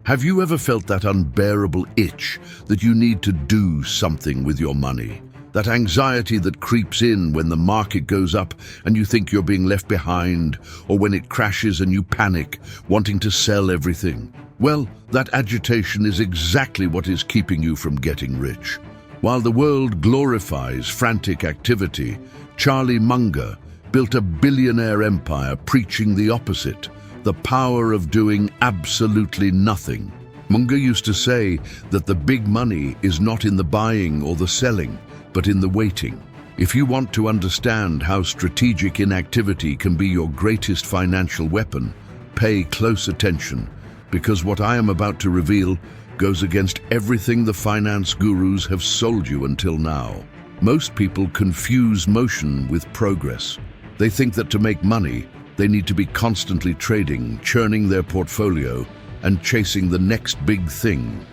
Have you ever felt that unbearable itch that you need to do something with your money? That anxiety that creeps in when the market goes up and you think you're being left behind, or when it crashes and you panic, wanting to sell everything? Well, that agitation is exactly what is keeping you from getting rich. While the world glorifies frantic activity, Charlie Munger built a billionaire empire preaching the opposite, the power of doing absolutely nothing. Munger used to say that the big money is not in the buying or the selling, but in the waiting. If you want to understand how strategic inactivity can be your greatest financial weapon, pay close attention, because what I am about to reveal goes against everything the finance gurus have sold you until now. Most people confuse motion with progress. They think that to make money, they need to be constantly trading, churning their portfolio, and chasing the next big thing.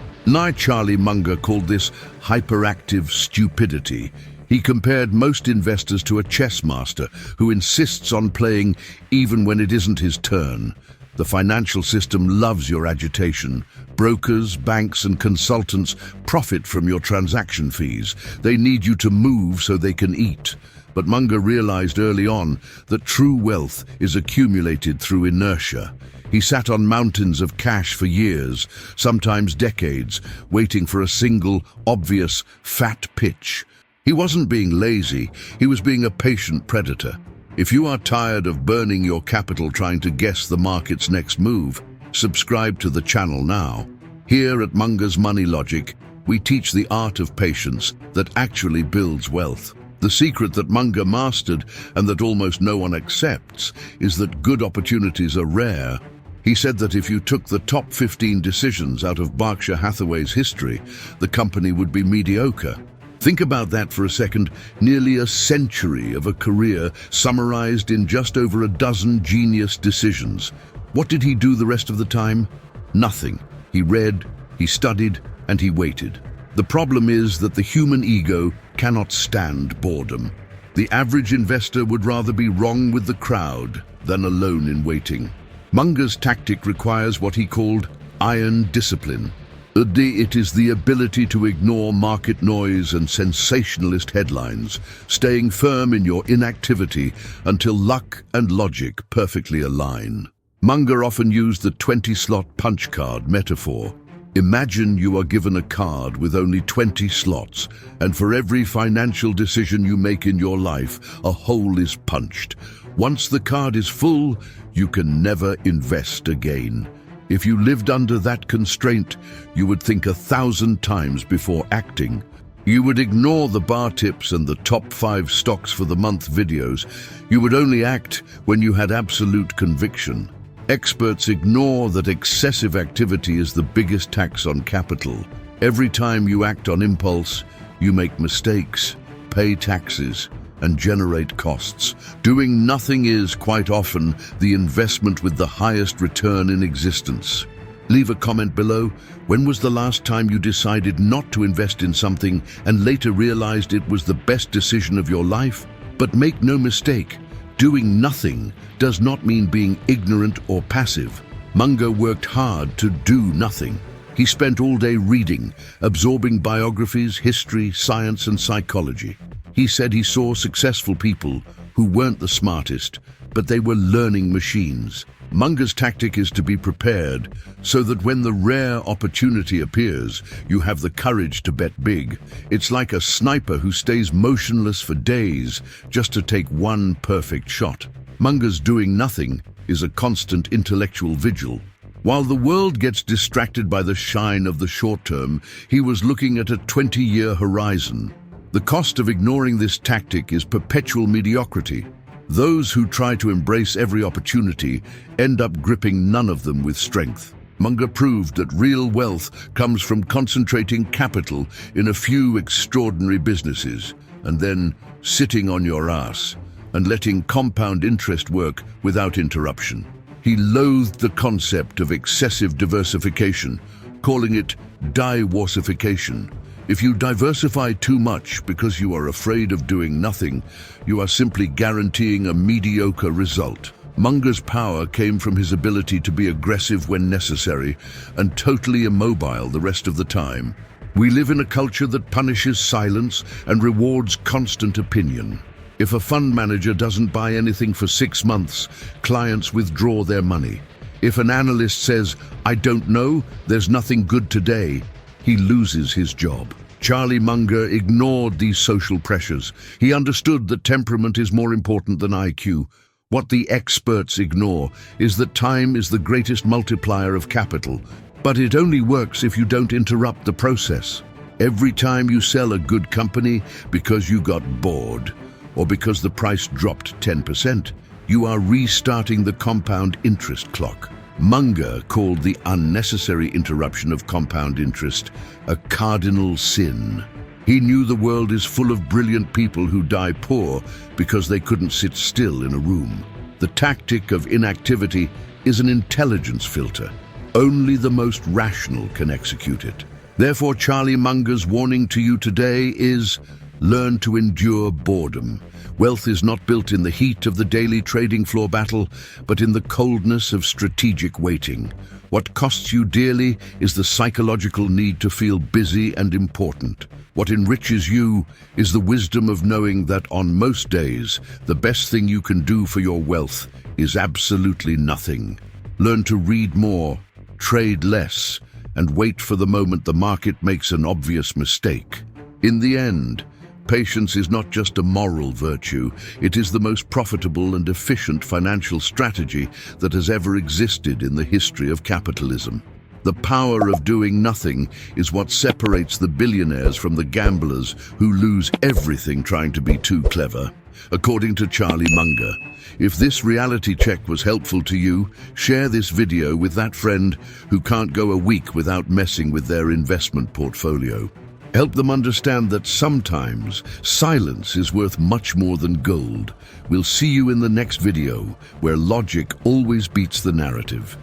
Charlie Munger called this hyperactive stupidity. He compared most investors to a chess master who insists on playing even when it isn't his turn. The financial system loves your agitation. Brokers, banks, and consultants profit from your transaction fees. They need you to move so they can eat. But Munger realized early on that true wealth is accumulated through inertia. He sat on mountains of cash for years, sometimes decades, waiting for a single, obvious, fat pitch. He wasn't being lazy, he was being a patient predator. If you are tired of burning your capital trying to guess the market's next move, subscribe to the channel now. Here at Munger's Money Logic, we teach the art of patience that actually builds wealth. The secret that Munger mastered and that almost no one accepts is that good opportunities are rare. He said that if you took the top 15 decisions out of Berkshire Hathaway's history, the company would be mediocre. Think about that for a second. Nearly a century of a career summarized in just over a dozen genius decisions. What did he do the rest of the time? Nothing. He read, he studied, and he waited. The problem is that the human ego cannot stand boredom. The average investor would rather be wrong with the crowd than alone in waiting. Munger's tactic requires what he called iron discipline. It is the ability to ignore market noise and sensationalist headlines, staying firm in your inactivity until luck and logic perfectly align. Munger often used the 20-slot punch card metaphor. Imagine you are given a card with only 20 slots, and for every financial decision you make in your life, a hole is punched. Once the card is full, you can never invest again. If you lived under that constraint, you would think 1,000 times before acting. You would ignore the bar tips and the top 5 stocks for the month videos. You would only act when you had absolute conviction. Experts ignore that excessive activity is the biggest tax on capital. Every time you act on impulse, you make mistakes, pay taxes, and generate costs. Doing nothing is, quite often, the investment with the highest return in existence. Leave a comment below. When was the last time you decided not to invest in something and later realized it was the best decision of your life? But make no mistake, doing nothing does not mean being ignorant or passive. Munger worked hard to do nothing. He spent all day reading, absorbing biographies, history, science, and psychology. He said he saw successful people who weren't the smartest, but they were learning machines. Munger's tactic is to be prepared so that when the rare opportunity appears, you have the courage to bet big. It's like a sniper who stays motionless for days just to take one perfect shot. Munger's doing nothing is a constant intellectual vigil. While the world gets distracted by the shine of the short term, he was looking at a 20-year horizon. The cost of ignoring this tactic is perpetual mediocrity. Those who try to embrace every opportunity end up gripping none of them with strength. Munger proved that real wealth comes from concentrating capital in a few extraordinary businesses, and then sitting on your ass and letting compound interest work without interruption. He loathed the concept of excessive diversification, calling it diversification. If you diversify too much because you are afraid of doing nothing, you are simply guaranteeing a mediocre result. Munger's power came from his ability to be aggressive when necessary and totally immobile the rest of the time. We live in a culture that punishes silence and rewards constant opinion. If a fund manager doesn't buy anything for 6 months, clients withdraw their money. If an analyst says, "I don't know, there's nothing good today," he loses his job. Charlie Munger ignored these social pressures. He understood that temperament is more important than IQ. What the experts ignore is that time is the greatest multiplier of capital, but it only works if you don't interrupt the process. Every time you sell a good company because you got bored, or because the price dropped 10%, you are restarting the compound interest clock. Munger called the unnecessary interruption of compound interest a cardinal sin. He knew the world is full of brilliant people who die poor because they couldn't sit still in a room. The tactic of inactivity is an intelligence filter. Only the most rational can execute it. Therefore, Charlie Munger's warning to you today is: learn to endure boredom. Wealth is not built in the heat of the daily trading floor battle, but in the coldness of strategic waiting. What costs you dearly is the psychological need to feel busy and important. What enriches you is the wisdom of knowing that on most days, the best thing you can do for your wealth is absolutely nothing. Learn to read more, trade less, and wait for the moment the market makes an obvious mistake. In the end, patience is not just a moral virtue, it is the most profitable and efficient financial strategy that has ever existed in the history of capitalism. The power of doing nothing is what separates the billionaires from the gamblers who lose everything trying to be too clever. According to Charlie Munger, if this reality check was helpful to you, share this video with that friend who can't go a week without messing with their investment portfolio. Help them understand that sometimes silence is worth much more than gold. We'll see you in the next video, where logic always beats the narrative.